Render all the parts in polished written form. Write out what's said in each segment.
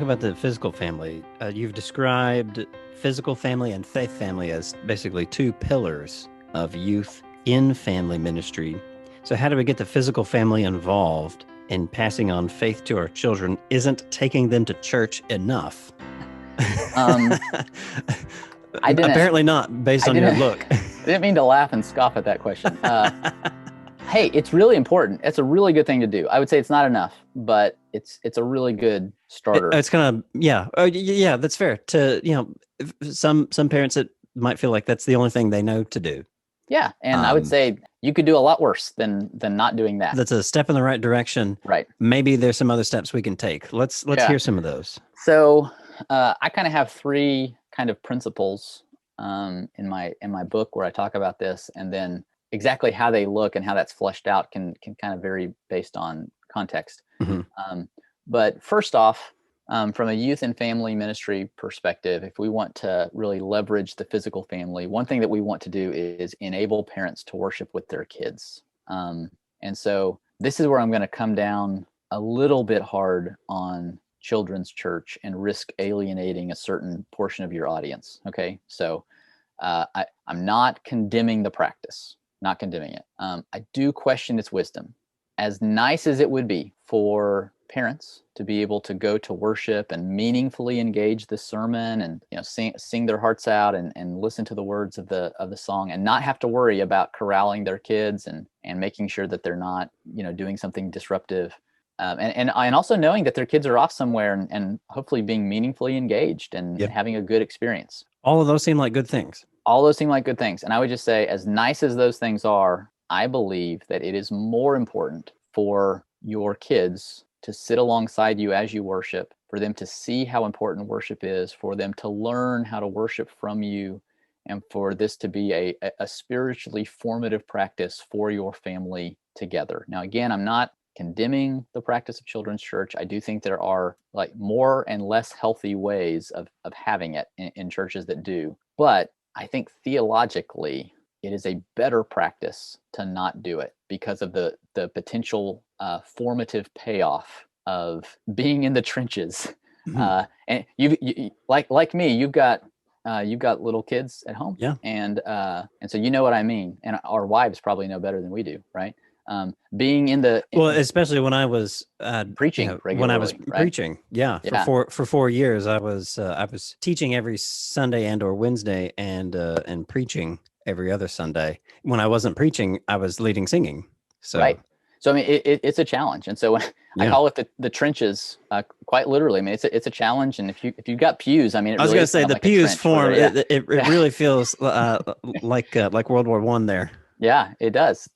About the physical family, you've described physical family and faith family as basically two pillars of youth in family ministry. So, how do we get the physical family involved in passing on faith to our children? Isn't taking them to church enough? Um, I didn't, Apparently not, based I on your didn't, look. I didn't mean to laugh and scoff at that question. Hey, it's really important. It's a really good thing to do. I would say it's not enough, but it's a really good starter. It's kind of yeah, that's fair. Some parents that might feel like that's the only thing they know to do. Yeah, and I would say you could do a lot worse than not doing that. That's a step in the right direction. Right. Maybe there's some other steps we can take. Let's hear some of those. So I kind of have three kind of principles in my book where I talk about this, and then exactly how they look and how that's fleshed out can kind of vary based on context. Mm-hmm. But first off, from a youth and family ministry perspective, if we want to really leverage the physical family, one thing that we want to do is enable parents to worship with their kids. And so this is where I'm going to come down a little bit hard on children's church and risk alienating a certain portion of your audience. Okay, so I'm not condemning the practice, not condemning it. I do question its wisdom. As nice as it would be for parents to be able to go to worship and meaningfully engage the sermon and sing their hearts out and listen to the words of the song and not have to worry about corralling their kids and making sure that they're not doing something disruptive, and also knowing that their kids are off somewhere and hopefully being meaningfully engaged and having a good experience. All of those seem like good things. All those seem like good things. And I would just say, as nice as those things are, I believe that it is more important for your kids to sit alongside you as you worship, for them to see how important worship is, for them to learn how to worship from you, and for this to be a spiritually formative practice for your family together. Now, again, I'm not condemning the practice of children's church. I do think there are like more and less healthy ways of having it in churches that do. But I think theologically, it is a better practice to not do it because of the potential formative payoff of being in the trenches. Mm-hmm. And you like me, you've got little kids at home, and so you know what I mean. And our wives probably know better than we do, right? Being in the especially when I was preaching regularly, when I was preaching, for 4 years, I was teaching every Sunday and or Wednesday and preaching every other Sunday. When I wasn't preaching, I was leading singing. So right. So I mean, it's a challenge, and so I call it the trenches, quite literally. I mean, it's a challenge, and if you've got pews, I mean, I was going to say the like pews form. It really feels like World War I there. Yeah, it does.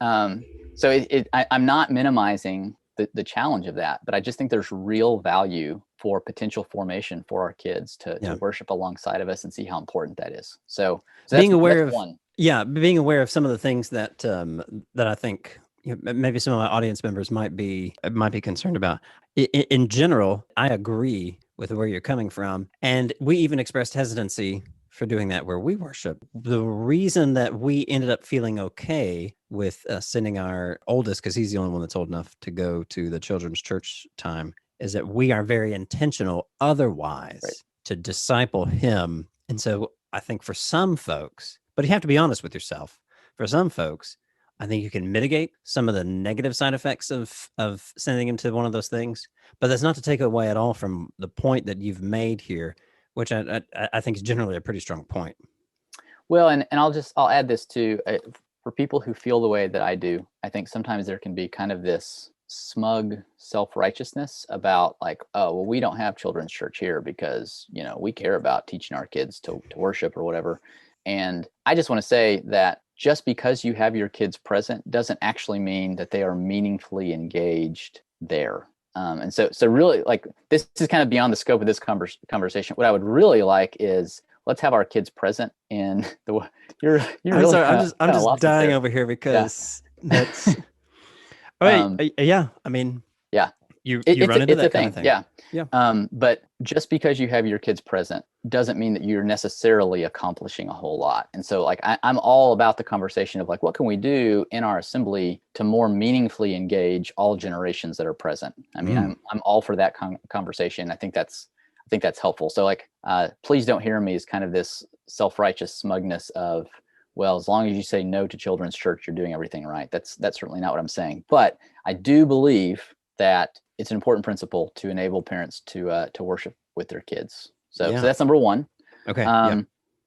So I'm not minimizing the challenge of that, but I just think there's real value for potential formation for our kids to worship alongside of us and see how important that is. So being aware of one. Yeah, being aware of some of the things that that I think maybe some of my audience members might be concerned about. In general, I agree with where you're coming from, and we even expressed hesitancy for doing that where we worship. The reason that we ended up feeling okay with sending our oldest, because he's the only one that's old enough to go to the children's church time, is that we are very intentional otherwise to disciple him. And so I think for some folks, but you have to be honest with yourself, for some folks, I think you can mitigate some of the negative side effects of sending him to one of those things. But that's not to take away at all from the point that you've made here, which I think is generally a pretty strong point. Well, and I'll add this too. For people who feel the way that I do, I think sometimes there can be kind of this smug self-righteousness about like, oh, well, we don't have children's church here because, we care about teaching our kids to worship or whatever. And I just want to say that just because you have your kids present doesn't actually mean that they are meaningfully engaged there. And so really, like, this is kind of beyond the scope of this conversation. What I would really like is let's have our kids present in the. You're really. I'm just dying over here because that's. Yeah, I mean. Yeah. You run into that kind of thing. Yeah. But just because you have your kids present doesn't mean that you're necessarily accomplishing a whole lot. And so like, I'm all about the conversation of like, what can we do in our assembly to more meaningfully engage all generations that are present? I mean, I'm all for that conversation. I think I think that's helpful. So like, please don't hear me as kind of this self-righteous smugness of, well, as long as you say no to children's church, you're doing everything right. That's certainly not what I'm saying. But I do believe that it's an important principle to enable parents to worship with their kids. So that's number one. Okay.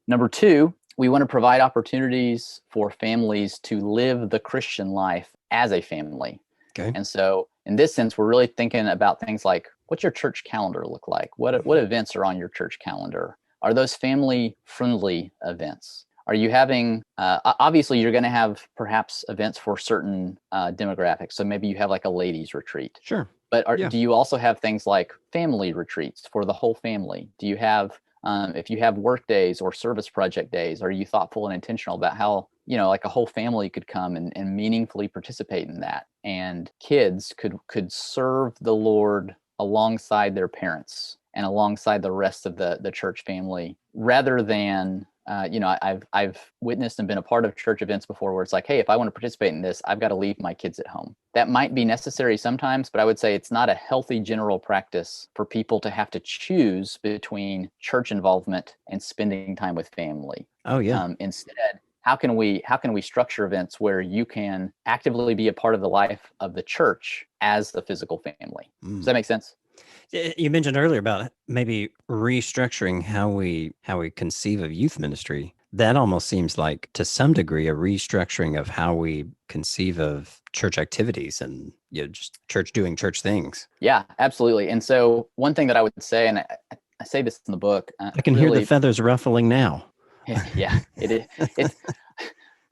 Number two, we want to provide opportunities for families to live the Christian life as a family. Okay. And so in this sense, we're really thinking about things like, what's your church calendar look like? What events are on your church calendar? Are those family-friendly events? Are you having, obviously you're going to have perhaps events for certain demographics. So maybe you have like a ladies retreat. Sure. But do you also have things like family retreats for the whole family? Do you have, if you have work days or service project days, are you thoughtful and intentional about how, like a whole family could come and meaningfully participate in that? And kids could serve the Lord alongside their parents and alongside the rest of the church family, rather than, I've witnessed and been a part of church events before where it's like, hey, if I want to participate in this, I've got to leave my kids at home. That might be necessary sometimes, but I would say it's not a healthy general practice for people to have to choose between church involvement and spending time with family. Oh, yeah. Instead, how can we structure events where you can actively be a part of the life of the church as the physical family? Does that make sense? You mentioned earlier about maybe restructuring how we conceive of youth ministry. That almost seems like, to some degree, a restructuring of how we conceive of church activities and just church doing church things. Yeah, absolutely. And so one thing that I would say, and I say this in the book, I can hear the feathers ruffling now. Yeah, it is.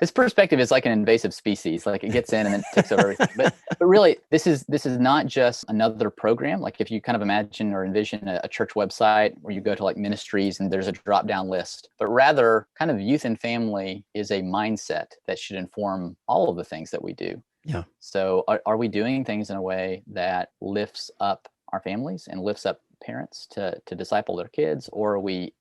This perspective is like an invasive species. Like, it gets in and then takes over everything. But really, this is not just another program. Like, if you kind of imagine or envision a church website where you go to like ministries and there's a drop down list, but rather kind of youth and family is a mindset that should inform all of the things that we do. Yeah. So are we doing things in a way that lifts up our families and lifts up parents to disciple their kids? Or are we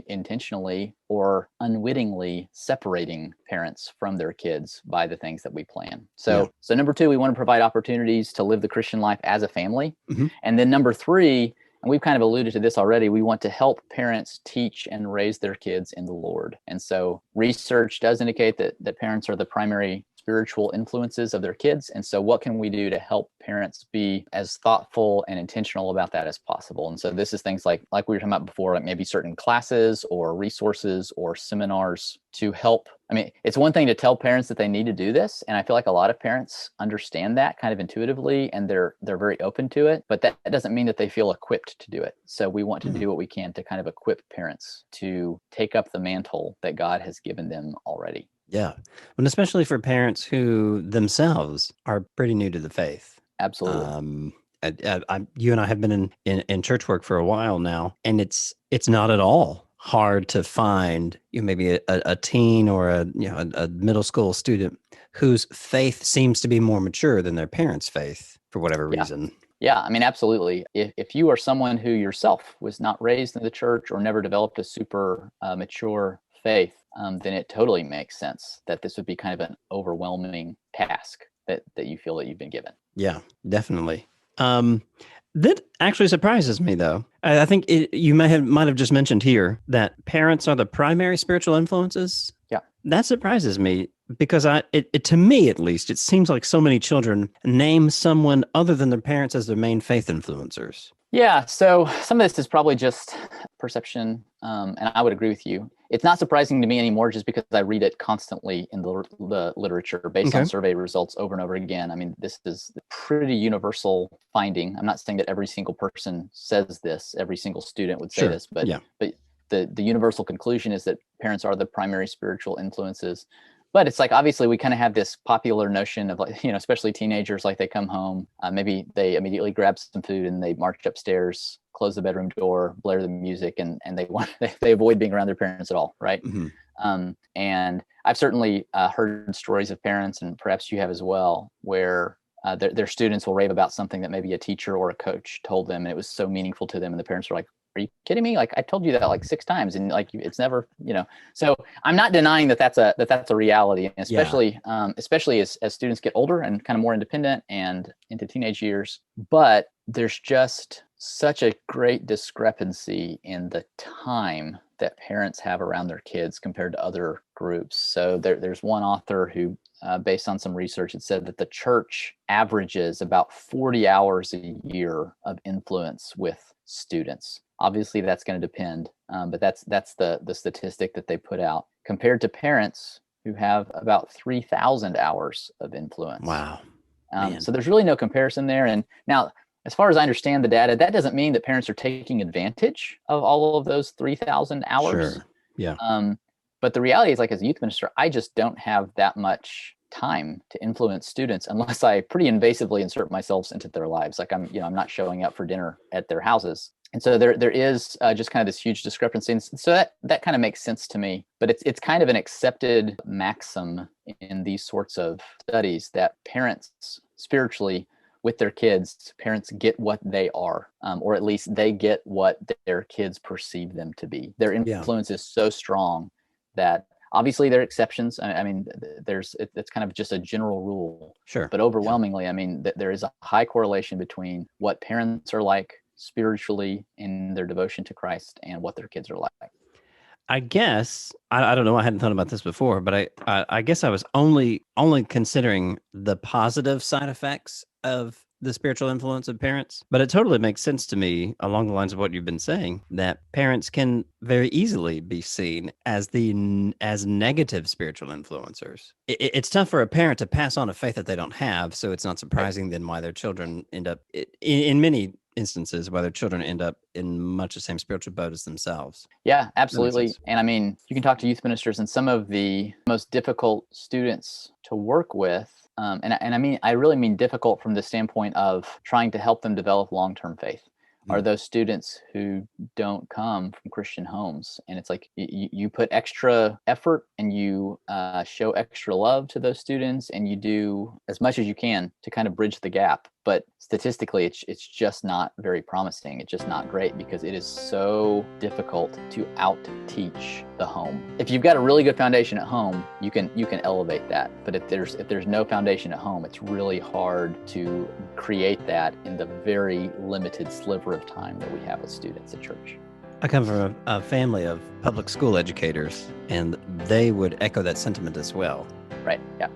intentionally or unwittingly separating parents from their kids by the things that we plan? So number two, we want to provide opportunities to live the Christian life as a family. Mm-hmm. And then number three, and we've kind of alluded to this already, we want to help parents teach and raise their kids in the Lord. And so research does indicate that parents are the primary spiritual influences of their kids. And so what can we do to help parents be as thoughtful and intentional about that as possible? And so this is things like we were talking about before, like maybe certain classes or resources or seminars to help. I mean, it's one thing to tell parents that they need to do this. And I feel like a lot of parents understand that kind of intuitively, and they're very open to it, but that doesn't mean that they feel equipped to do it. So we want to do what we can to kind of equip parents to take up the mantle that God has given them already. Yeah. And especially for parents who themselves are pretty new to the faith. Absolutely. You and I have been in church work for a while now, and it's not at all hard to find maybe a teen or a middle school student whose faith seems to be more mature than their parents' faith for whatever reason. Yeah, I mean, absolutely. If you are someone who yourself was not raised in the church or never developed a super mature faith, then it totally makes sense that this would be kind of an overwhelming task that you feel that you've been given. Yeah, definitely. That actually surprises me, though. I think you might have just mentioned here that parents are the primary spiritual influences. Yeah, that surprises me because to me, at least, it seems like so many children name someone other than their parents as their main faith influencers. Yeah, so some of this is probably just perception, and I would agree with you. It's not surprising to me anymore just because I read it constantly in the literature based on survey results over and over again. I mean, this is a pretty universal finding. I'm not saying that every single person says this, every single student would say this, but the universal conclusion is that parents are the primary spiritual influences. But it's like, obviously, we kind of have this popular notion of, like, especially teenagers, like they come home, maybe they immediately grab some food and they march upstairs, close the bedroom door, blare the music, and they avoid being around their parents at all, right? Mm-hmm. And I've certainly heard stories of parents, and perhaps you have as well, where their students will rave about something that maybe a teacher or a coach told them, and it was so meaningful to them, and the parents were like, "Are you kidding me? Like, I told you that like 6 times, and like it's never, So I'm not denying that that's a reality, and especially as students get older and kind of more independent and into teenage years. But there's just such a great discrepancy in the time that parents have around their kids compared to other groups. So there's one author who, based on some research, it said that the church averages about 40 hours a year of influence with students. Obviously, that's going to depend, but that's the statistic that they put out compared to parents who have about 3,000 hours of influence. Wow. So there's really no comparison there. And now, as far as I understand the data, that doesn't mean that parents are taking advantage of all of those 3,000 hours. Sure. Yeah. But the reality is, like, as a youth minister, I just don't have that much time to influence students unless I pretty invasively insert myself into their lives. Like, I'm not showing up for dinner at their houses. And so there is just kind of this huge discrepancy. And so that kind of makes sense to me. But it's kind of an accepted maxim in these sorts of studies that parents spiritually with their kids, parents get what they are, or at least they get what their kids perceive them to be. Their influence is so strong that obviously there are exceptions. I mean, it's kind of just a general rule. Sure. But overwhelmingly, I mean, there is a high correlation between what parents are like spiritually in their devotion to Christ and what their kids are like. I guess I don't know. I hadn't thought about this before, but I guess I was only considering the positive side effects of the spiritual influence of parents. But it totally makes sense to me, along the lines of what you've been saying, that parents can very easily be seen as as negative spiritual influencers. It's tough for a parent to pass on a faith that they don't have, so it's not surprising then why their children end up in many instances why their children end up in much the same spiritual boat as themselves. Yeah, absolutely. And I mean, you can talk to youth ministers, and some of the most difficult students to work with, and I mean, I really mean difficult from the standpoint of trying to help them develop long-term faith, are those students who don't come from Christian homes. And it's like you put extra effort and you show extra love to those students, and you do as much as you can to kind of bridge the gap. But statistically, it's just not very promising. It's just not great because it is so difficult to out-teach the home. If you've got a really good foundation at home, you can elevate that. But if there's no foundation at home, it's really hard to create that in the very limited sliver of time that we have with students at church. I come from a family of public school educators, and they would echo that sentiment as well. Right. Yeah.